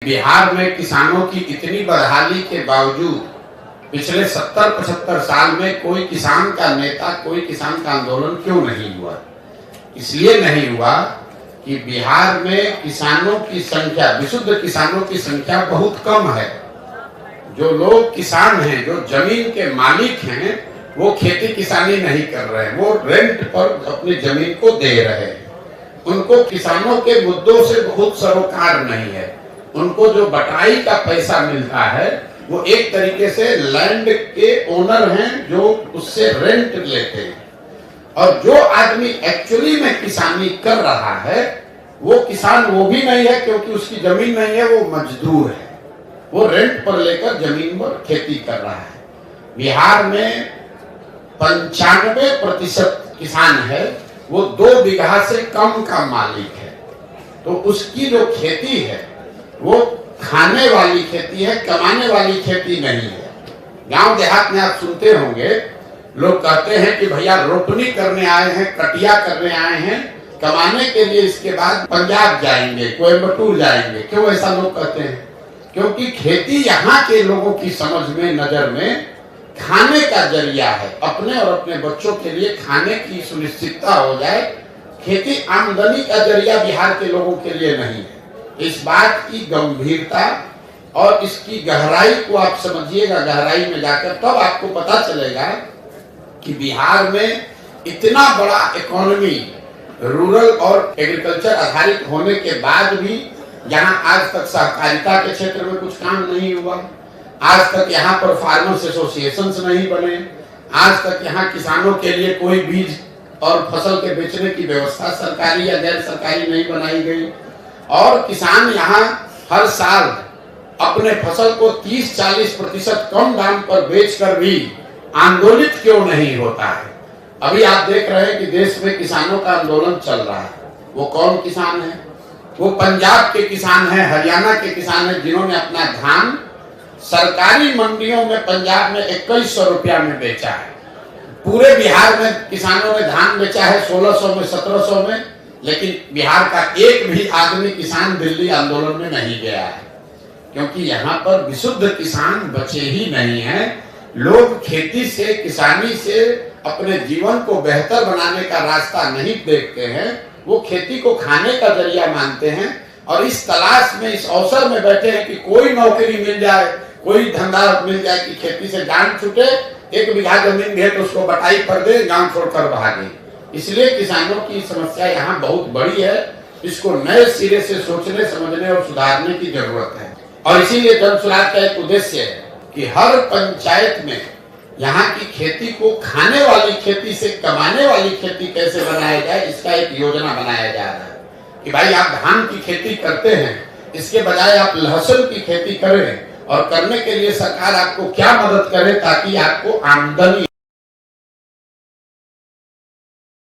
बिहार में किसानों की इतनी बदहाली के बावजूद पिछले 70-75 साल में कोई किसान का नेता, कोई किसान का आंदोलन क्यों नहीं हुआ? इसलिए नहीं हुआ कि बिहार में किसानों की संख्या, विशुद्ध किसानों की संख्या बहुत कम है। जो लोग किसान हैं, जो जमीन के मालिक हैं, वो खेती किसानी नहीं कर रहे हैं, वो रेंट पर अपनी जमीन को दे रहे हैं। उनको किसानों के मुद्दों से बहुत सरोकार नहीं है। उनको जो बटाई का पैसा मिलता है वो एक तरीके से लैंड के ओनर हैं जो उससे रेंट लेते हैं, और जो आदमी एक्चुअली में किसानी कर रहा है वो किसान वो भी नहीं है, क्योंकि उसकी जमीन नहीं है, वो मजदूर है, वो रेंट पर लेकर जमीन पर खेती कर रहा है। बिहार में 95% किसान है वो 2 बीघा से कम का मालिक है। तो उसकी जो खेती है वो खाने वाली खेती है, कमाने वाली खेती नहीं है। गांव देहात में आप सुनते होंगे, लोग कहते हैं कि भैया रोपनी करने आए हैं, कटिया करने आए हैं, कमाने के लिए इसके बाद पंजाब जाएंगे, कोयम्बटूर जाएंगे। क्यों ऐसा लोग कहते हैं? क्योंकि खेती यहाँ के लोगों की समझ में, नजर में खाने का जरिया है। अपने और अपने बच्चों के लिए खाने की सुनिश्चितता हो जाए। खेती आमदनी का जरिया बिहार के लोगों के लिए नहीं है। इस बात की गंभीरता और इसकी गहराई को आप समझिएगा, गहराई में जाकर तब आपको पता चलेगा कि बिहार में इतना बड़ा इकोनॉमी रूरल और एग्रीकल्चर आधारित होने के बाद भी जहां आज तक सहकारिता के क्षेत्र में कुछ काम नहीं हुआ, आज तक यहाँ पर फार्मर्स एसोसिएशंस नहीं बने, आज तक यहाँ किसानों के लिए कोई बीज और फसल के बेचने की व्यवस्था सरकारी या गैर सरकारी नहीं बनाई गई, और किसान यहाँ हर साल अपने फसल को 30-40% कम दाम पर बेचकर भी आंदोलित क्यों नहीं होता है? अभी आप देख रहे हैं कि देश में किसानों का आंदोलन चल रहा है। वो कौन किसान है? वो पंजाब के किसान हैं, हरियाणा के किसान हैं, जिन्होंने अपना धान सरकारी मंडियों में पंजाब में 2100 रुपया में बेचा है। पूरे बिहार में किसानों ने धान बेचा है 1600 में, 1700 में, लेकिन बिहार का एक भी आदमी किसान दिल्ली आंदोलन में नहीं गया है, क्योंकि यहाँ पर विशुद्ध किसान बचे ही नहीं हैं। लोग खेती से, किसानी से अपने जीवन को बेहतर बनाने का रास्ता नहीं देखते हैं, वो खेती को खाने का जरिया मानते हैं, और इस तलाश में, इस अवसर में बैठे हैं कि कोई नौकरी मिल जाए, कोई धंधा मिल जाए कि खेती से जान छूटे, 1 बीघा जमीन भी है तो उसको बटाई पर दे, गांव छोड़कर भागे। इसलिए किसानों की समस्या यहाँ बहुत बड़ी है। इसको नए सिरे से सोचने, समझने और सुधारने की जरूरत है। और इसीलिए जन सुराज का एक उद्देश्य है कि हर पंचायत में यहाँ की खेती को खाने वाली खेती से कमाने वाली खेती कैसे बनाया जाए, इसका एक योजना बनाया जा रहा है कि भाई आप धान की खेती करते हैं, इसके बजाय आप लहसुन की खेती करें, और करने के लिए सरकार आपको क्या मदद करे ताकि आपको आमदनी